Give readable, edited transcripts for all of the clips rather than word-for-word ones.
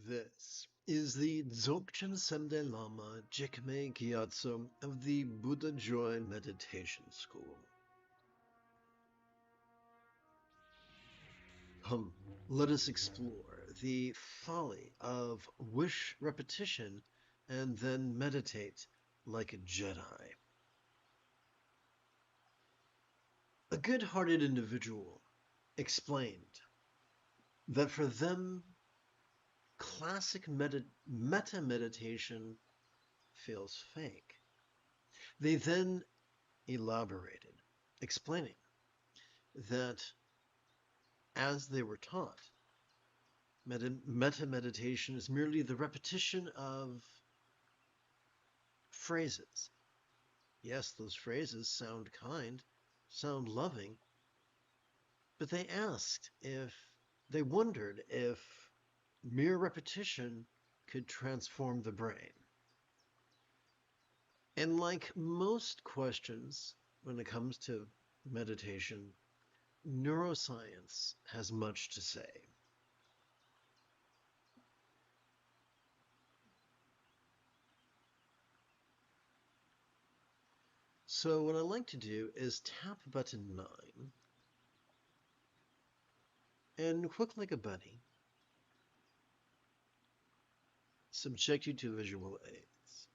This is the Dzogchen Semde Lama Jigme Gyatso of the Buddha Joy Meditation School. Let us explore the folly of wish repetition and then meditate like a Jedi. A good-hearted individual explained that for them, classic meta-meditation feels fake. They then elaborated, explaining that as they were taught, meta-meditation is merely the repetition of phrases. Yes, those phrases sound kind, sound loving, but they wondered if mere repetition could transform the brain. And like most questions when it comes to meditation, neuroscience has much to say. So what I like to do is tap button 9 and click like a bunny. Subject you to visual aids.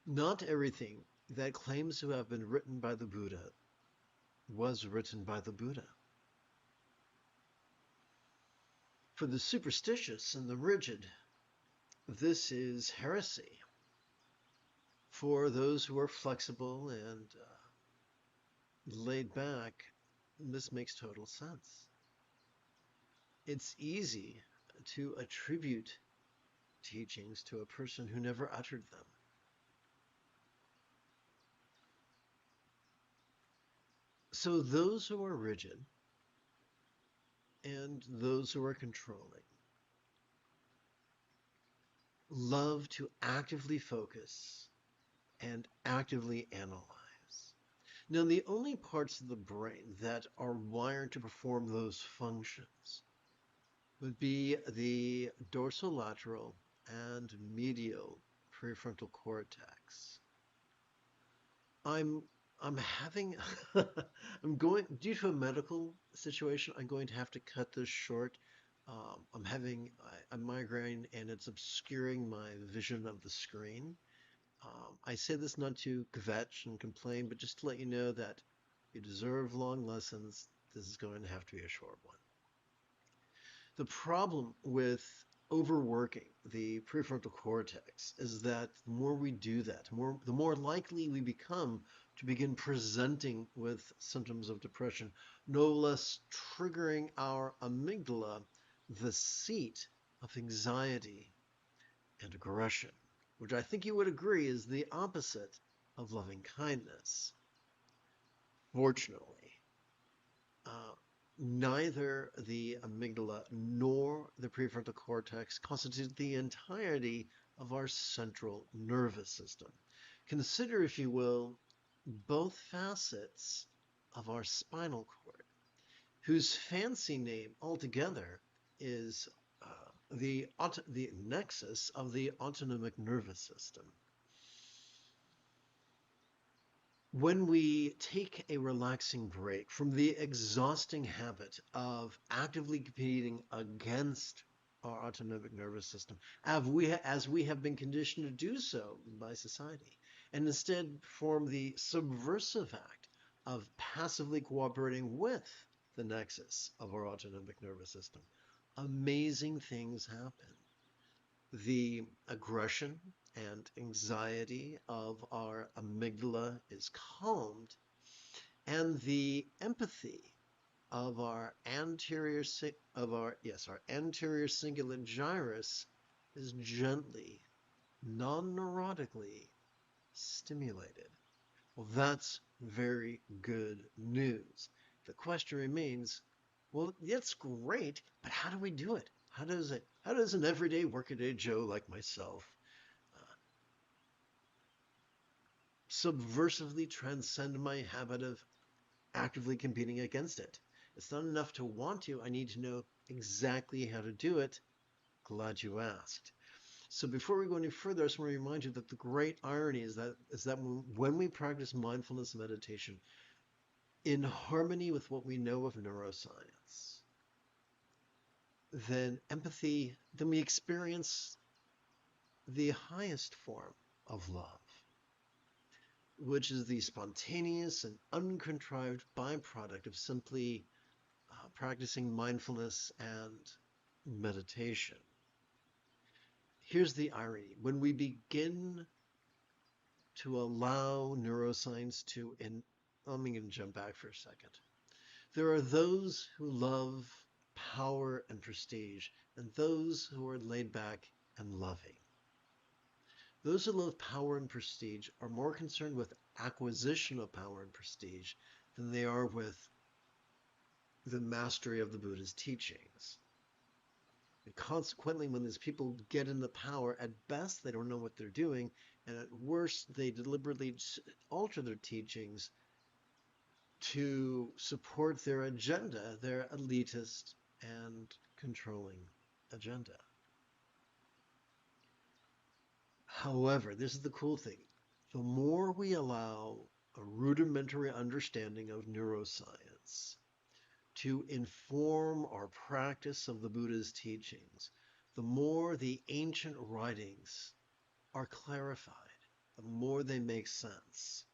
Not everything that claims to have been written by the Buddha was written by the Buddha. For the superstitious and the rigid, this is heresy. For those who are flexible and laid back, this makes total sense. It's easy to attribute teachings to a person who never uttered them. So those who are rigid and those who are controlling love to actively focus and actively analyze. Now, the only parts of the brain that are wired to perform those functions would be the dorsolateral and medial prefrontal cortex. I'm having, I'm going, due to a medical situation, I'm going to have to cut this short. I'm having a migraine and it's obscuring my vision of the screen. I say this not to kvetch and complain, but just to let you know that you deserve long lessons. This is going to have to be a short one. The problem with overworking the prefrontal cortex is that the more we do that, the more likely we become to begin presenting with symptoms of depression, no less triggering our amygdala, the seat of anxiety and aggression, which I think you would agree is the opposite of loving kindness. Fortunately, neither the amygdala nor the prefrontal cortex constitute the entirety of our central nervous system. Consider, if you will, both facets of our spinal cord, whose fancy name altogether is the nexus of the autonomic nervous system. When we take a relaxing break from the exhausting habit of actively competing against our autonomic nervous system, as we have been conditioned to do so by society, and instead perform the subversive act of passively cooperating with the nexus of our autonomic nervous system, amazing things happen. The aggression and anxiety of our amygdala is calmed, and the empathy of our anterior cingulate gyrus is gently, non-neurotically stimulated. Well, that's very good news. The question remains, well, that's great, but how do we do it? How does an everyday workaday Joe like myself subversively transcend my habit of actively competing against it. It's not enough to want to, I need to know exactly how to do it. Glad you asked. So before we go any further, I just want to remind you that the great irony is that when we practice mindfulness meditation in harmony with what we know of neuroscience, then we experience the highest form of love, which is the spontaneous and uncontrived byproduct of simply practicing mindfulness and meditation. Here's the irony. When we begin to allow neuroscience to, I'm going to jump back for a second. There are those who love power and prestige, and those who are laid back and loving. Those who love power and prestige are more concerned with acquisition of power and prestige than they are with the mastery of the Buddha's teachings. And consequently, when these people get into power, at best they don't know what they're doing, and at worst they deliberately alter their teachings to support their agenda, their elitist and controlling agenda. However, this is the cool thing. The more we allow a rudimentary understanding of neuroscience to inform our practice of the Buddha's teachings, the more the ancient writings are clarified, the more they make sense.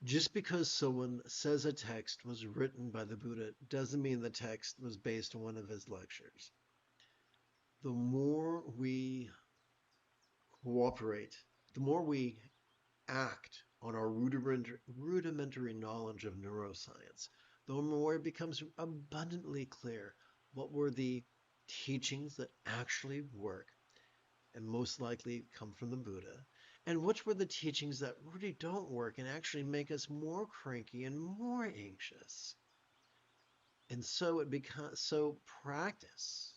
Just because someone says a text was written by the Buddha doesn't mean the text was based on one of his lectures. The more we cooperate, the more we act on our rudimentary knowledge of neuroscience, the more it becomes abundantly clear what were the teachings that actually work and most likely come from the Buddha, and which were the teachings that really don't work and actually make us more cranky and more anxious. And so practice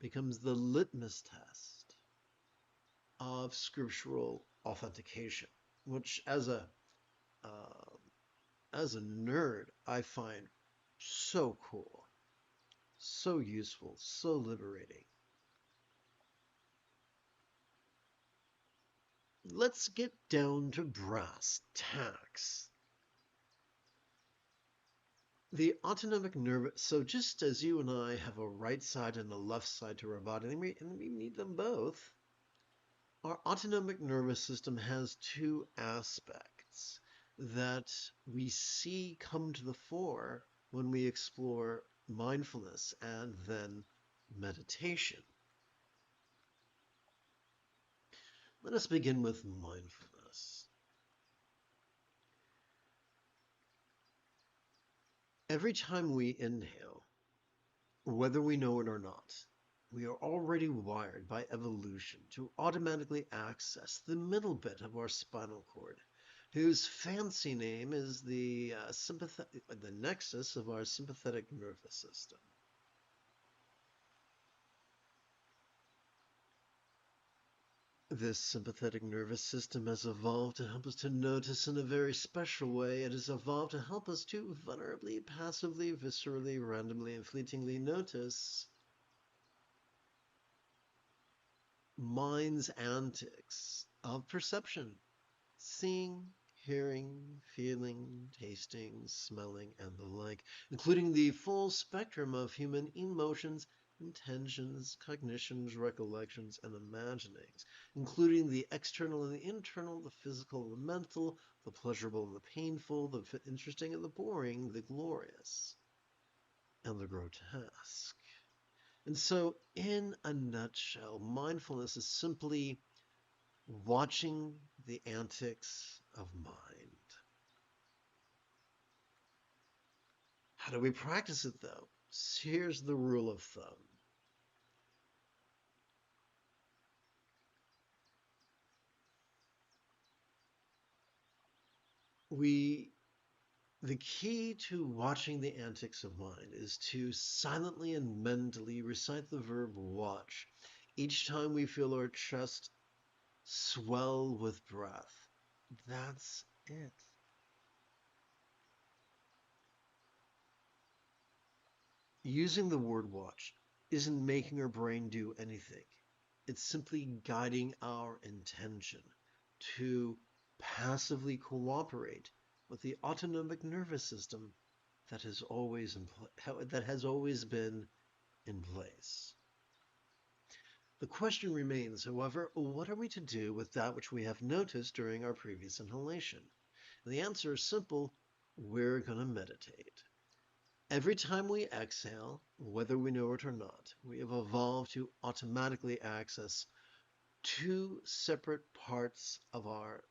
becomes the litmus test of scriptural authentication, which as a nerd I find so cool, so useful, so liberating. Let's get down to brass tacks. The autonomic nervous, so just as you and I have a right side and a left side to our body, and we need them both, our autonomic nervous system has two aspects that we see come to the fore when we explore mindfulness and then meditation. Let us begin with mindfulness. Every time we inhale, whether we know it or not, we are already wired by evolution to automatically access the middle bit of our spinal cord, whose fancy name is the nexus of our sympathetic nervous system. This sympathetic nervous system has evolved to help us to notice in a very special way. It has evolved to help us to vulnerably, passively, viscerally, randomly, and fleetingly notice mind's antics of perception, seeing, hearing, feeling, tasting, smelling, and the like, including the full spectrum of human emotions, intentions, cognitions, recollections, and imaginings, including the external and the internal, the physical and the mental, the pleasurable and the painful, the interesting and the boring, the glorious and the grotesque. And so, in a nutshell, mindfulness is simply watching the antics of mind. How do we practice it, though? Here's the rule of thumb. We The key to watching the antics of mind is to silently and mentally recite the verb watch each time we feel our chest swell with breath. That's it. Using the word watch isn't making our brain do anything. It's simply guiding our intention to passively cooperate with the autonomic nervous system that has always been in place. The question remains, however, what are we to do with that which we have noticed during our previous inhalation? And the answer is simple: we're going to meditate. Every time we exhale, whether we know it or not, we have evolved to automatically access two separate parts of our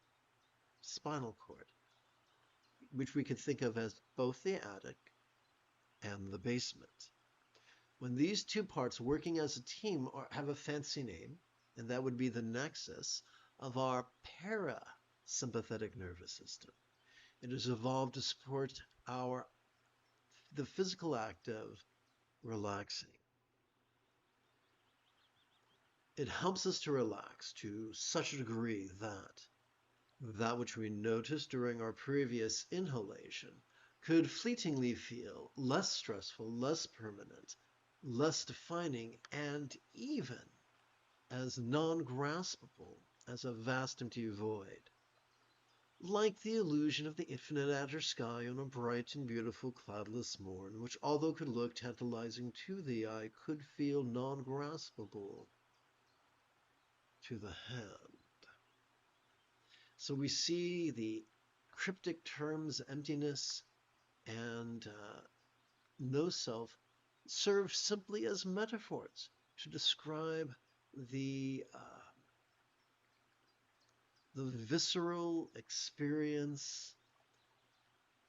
spinal cord, which we could think of as both the attic and the basement. When these two parts working as a team have a fancy name, and that would be the nexus of our parasympathetic nervous system. It has evolved to support the physical act of relaxing. It helps us to relax to such a degree that which we noticed during our previous inhalation could fleetingly feel less stressful, less permanent, less defining, and even as non-graspable as a vast empty void. Like the illusion of the infinite outer sky on a bright and beautiful cloudless morn, which although could look tantalizing to the eye, could feel non-graspable to the hand. So we see the cryptic terms emptiness and no self serve simply as metaphors to describe the visceral experience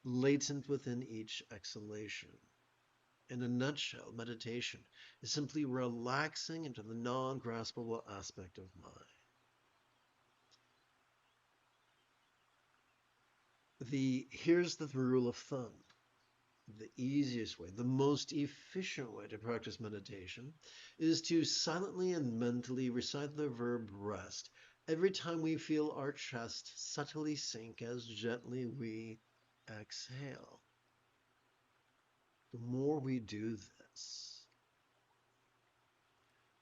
latent within each exhalation. In a nutshell, meditation is simply relaxing into the non-graspable aspect of mind. Here's the rule of thumb. The easiest way, the most efficient way to practice meditation is to silently and mentally recite the verb rest every time we feel our chest subtly sink as gently we exhale. The more we do this,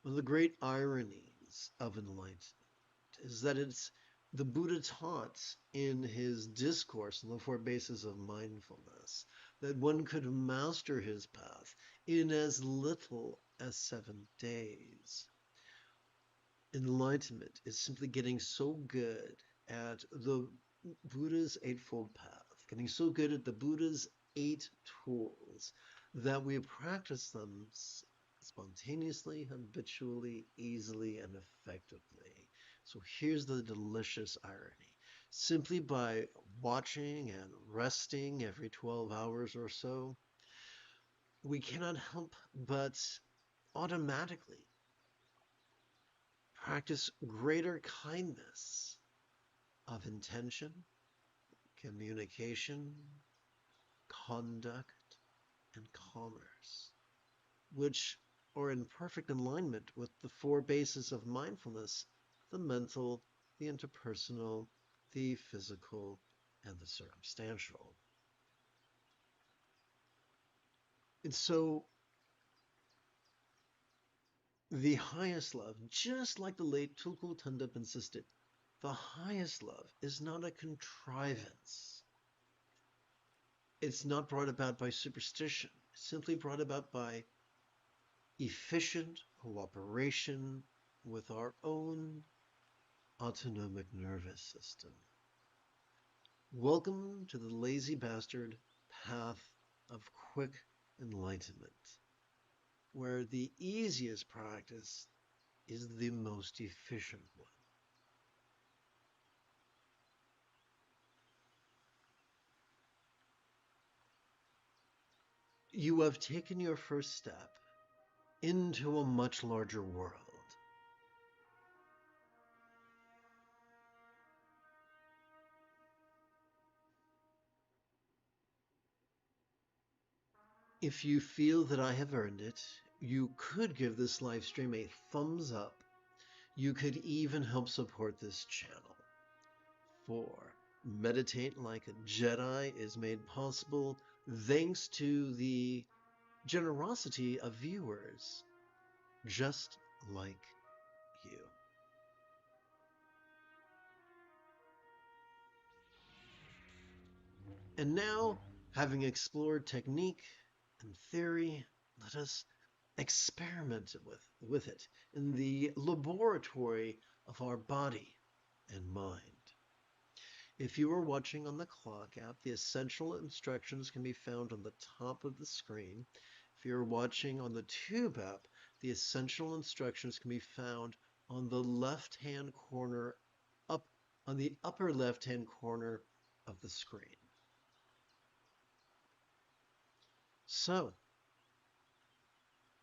one of the great ironies of enlightenment is that the Buddha taught in his discourse on the four bases of mindfulness that one could master his path in as little as 7 days. Enlightenment is simply getting so good at the Buddha's Eightfold Path, getting so good at the Buddha's 8 tools that we practice them spontaneously, habitually, easily, and effectively. So here's the delicious irony. Simply by watching and resting every 12 hours or so, we cannot help but automatically practice greater kindness of intention, communication, conduct, and commerce, which are in perfect alignment with the four bases of mindfulness: the mental, the interpersonal, the physical, and the circumstantial. And so the highest love, just like the late Tulku Thondup insisted, the highest love is not a contrivance. It's not brought about by superstition. It's simply brought about by efficient cooperation with our own autonomic nervous system. Welcome to the lazy bastard path of quick enlightenment, where the easiest practice is the most efficient one. You have taken your first step into a much larger world. If you feel that I have earned it, you could give this live stream a thumbs up. You could even help support this channel. 4. Meditate like a Jedi is made possible thanks to the generosity of viewers just like you. And now, having explored technique and theory, let us experiment with it in the laboratory of our body and mind. If you are watching on the clock app, the essential instructions can be found on the top of the screen. If you're watching on the Tube app, the essential instructions can be found on the left-hand corner, on the upper left-hand corner of the screen. So,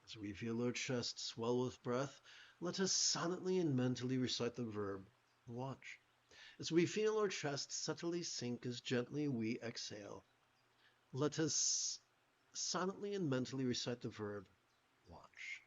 as we feel our chest swell with breath, let us silently and mentally recite the verb watch. As we feel our chest subtly sink as gently we exhale, let us silently and mentally recite the verb watch.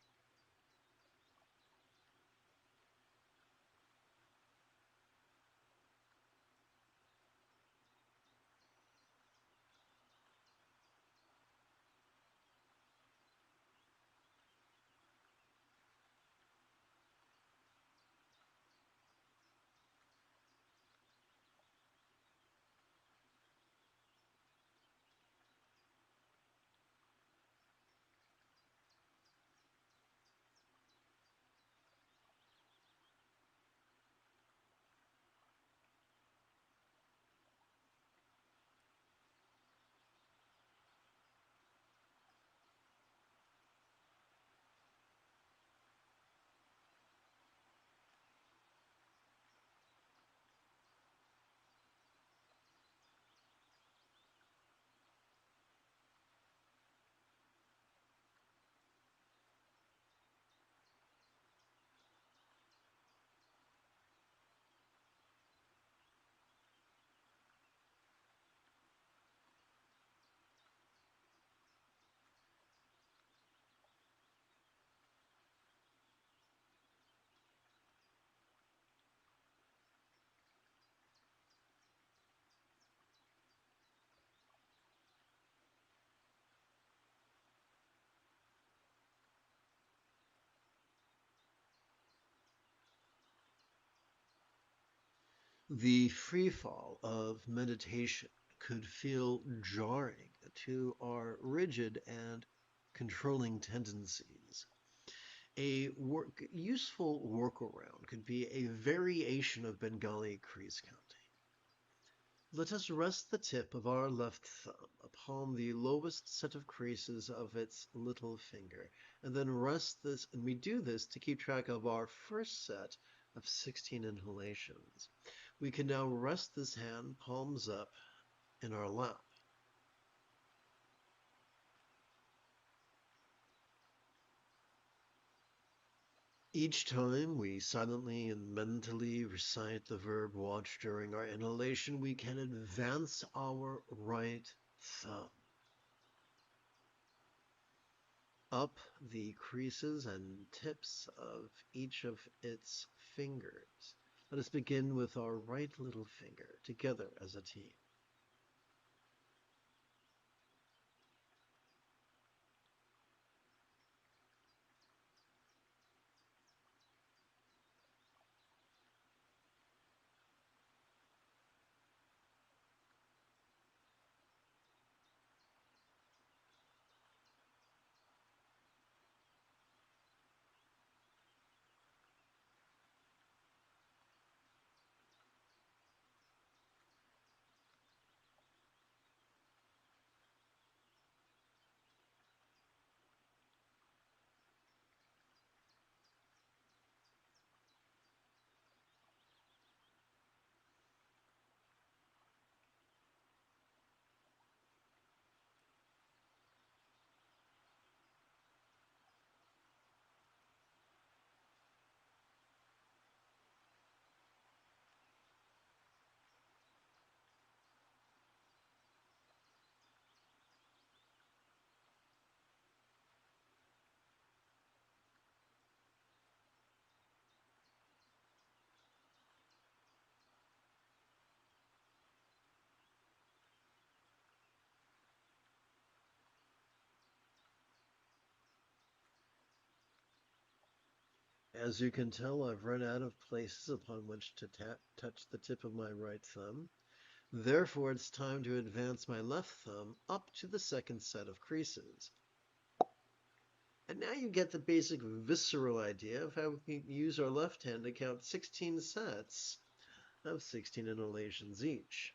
The free fall of meditation could feel jarring to our rigid and controlling tendencies. A useful workaround could be a variation of Bengali crease counting. Let us rest the tip of our left thumb upon the lowest set of creases of its little finger, and then rest this, and we do this to keep track of our first set of 16 inhalations. We can now rest this hand palms up in our lap. Each time we silently and mentally recite the verb watch during our inhalation, we can advance our right thumb up the creases and tips of each of its fingers. Let us begin with our right little finger, together as a team. As you can tell, I've run out of places upon which to touch the tip of my right thumb. Therefore, it's time to advance my left thumb up to the second set of creases. And now you get the basic visceral idea of how we can use our left hand to count 16 sets of 16 inhalations each.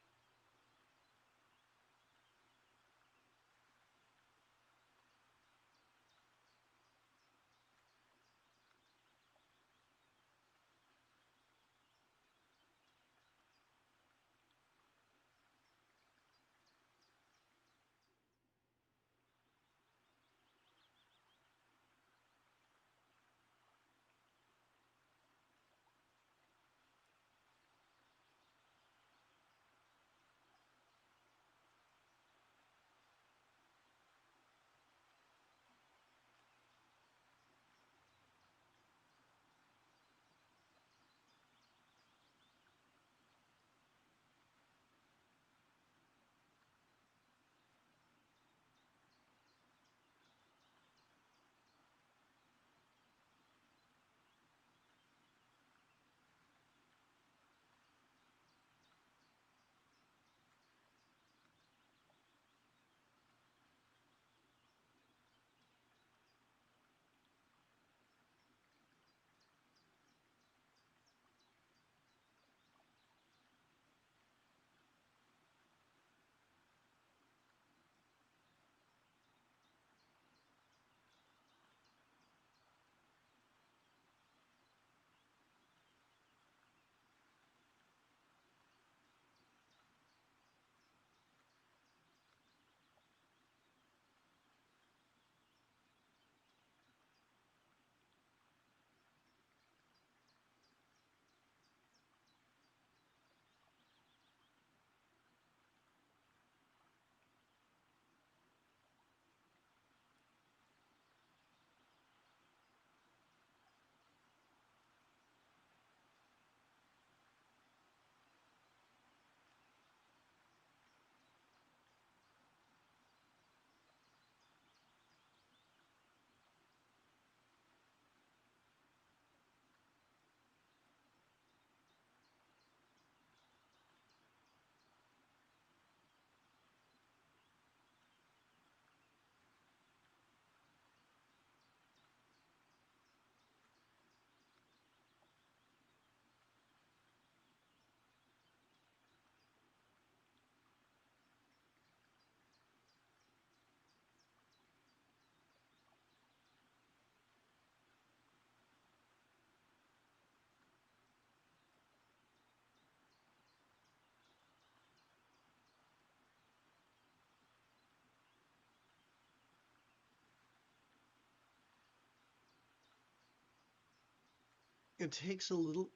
It takes a little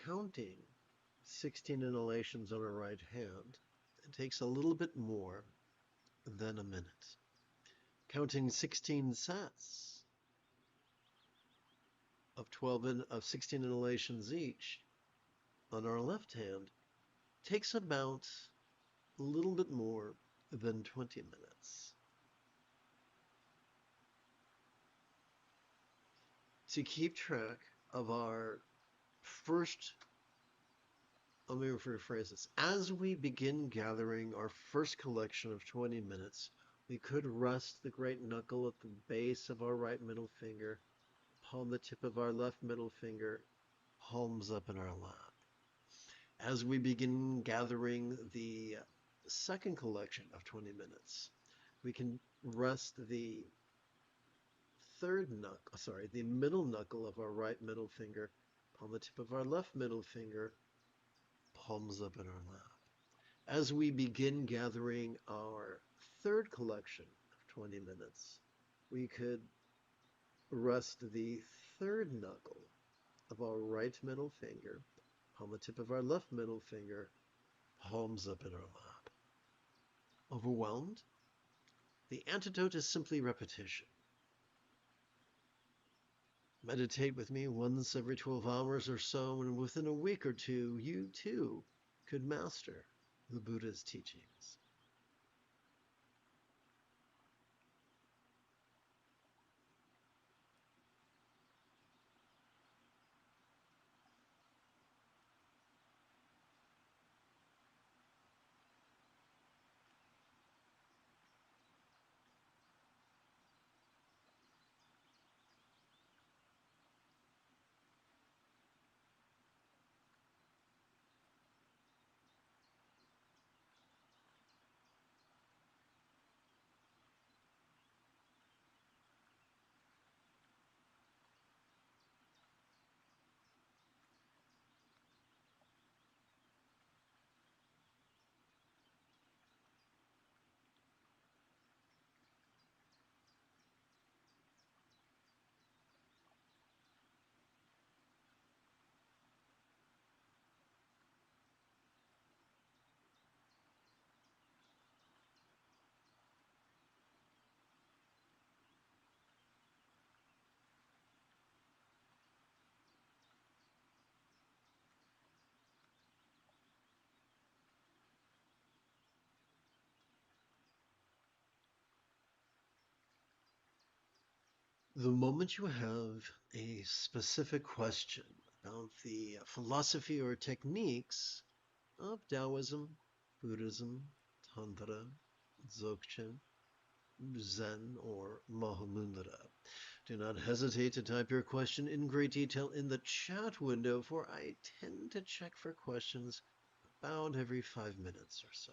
counting 16 inhalations on a right hand. It takes a little bit more than a minute. Counting 16 sets of 16 inhalations each on our left hand takes about a little bit more than 20 minutes. To keep track of our first, let me rephrase this. As we begin gathering our first collection of 20 minutes, we could rest the great knuckle at the base of our right middle finger, palm the tip of our left middle finger, palms up in our lap. As we begin gathering the second collection of 20 minutes, we can rest the middle knuckle of our right middle finger, palm the tip of our left middle finger, palms up in our lap. As we begin gathering our third collection of 20 minutes, we could rest the third knuckle of our right middle finger, palm the tip of our left middle finger, palms up in our lap. Overwhelmed? The antidote is simply repetition. Meditate with me once every 12 hours or so, and within a week or two, you too could master the Buddha's teachings. The moment you have a specific question about the philosophy or techniques of Taoism, Buddhism, Tantra, Dzogchen, Zen, or Mahamudra, do not hesitate to type your question in great detail in the chat window, for I tend to check for questions about every 5 minutes or so.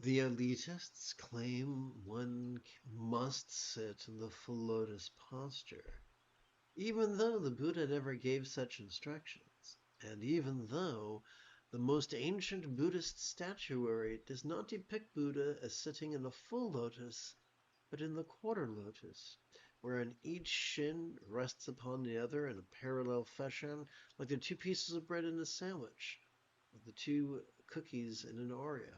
The elitists claim one must sit in the full lotus posture, even though the Buddha never gave such instructions, and even though the most ancient Buddhist statuary does not depict Buddha as sitting in a full lotus, but in the quarter lotus, wherein each shin rests upon the other in a parallel fashion, like the two pieces of bread in a sandwich, or the two cookies in an Oreo.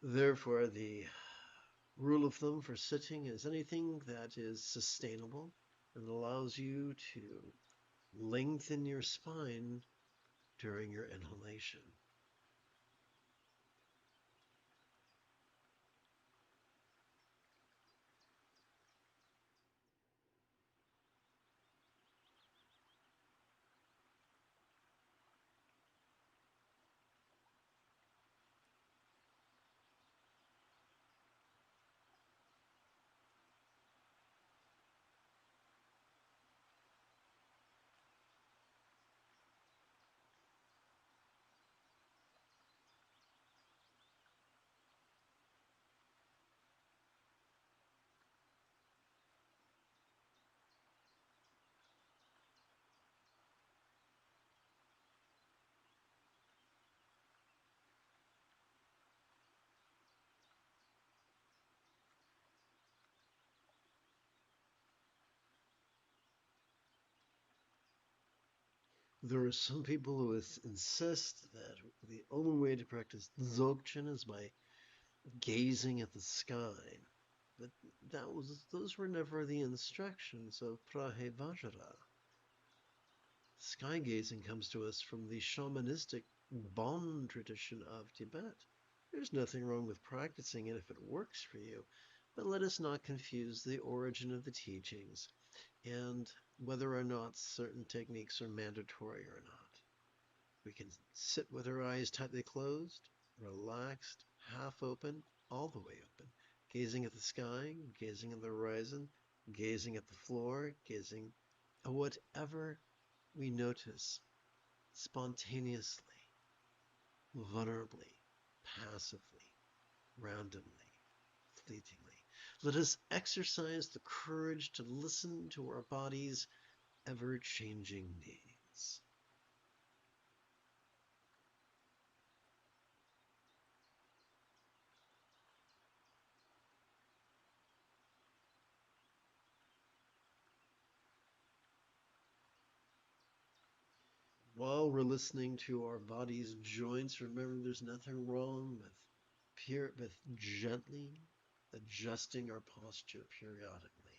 Therefore, the rule of thumb for sitting is anything that is sustainable and allows you to lengthen your spine during your inhalation. There are some people who insist that the only way to practice Dzogchen is by gazing at the sky. But those were never the instructions of Prahevajra. Sky gazing comes to us from the shamanistic Bon tradition of Tibet. There's nothing wrong with practicing it if it works for you, but let us not confuse the origin of the teachings and whether or not certain techniques are mandatory or not. We can sit with our eyes tightly closed, relaxed, half open, all the way open, gazing at the sky, gazing at the horizon, gazing at the floor, gazing at whatever we notice spontaneously, vulnerably, passively, randomly, fleetingly. Let us exercise the courage to listen to our body's ever-changing needs. While we're listening to our body's joints, remember there's nothing wrong with gently adjusting our posture periodically.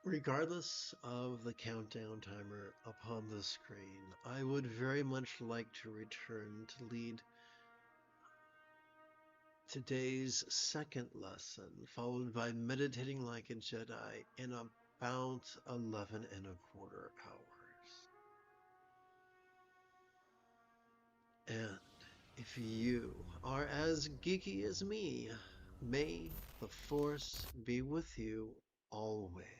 Regardless of the countdown timer upon the screen, I would very much like to return to lead today's second lesson, followed by meditating like a Jedi in about 11 and a quarter hours. And if you are as geeky as me, may the Force be with you always.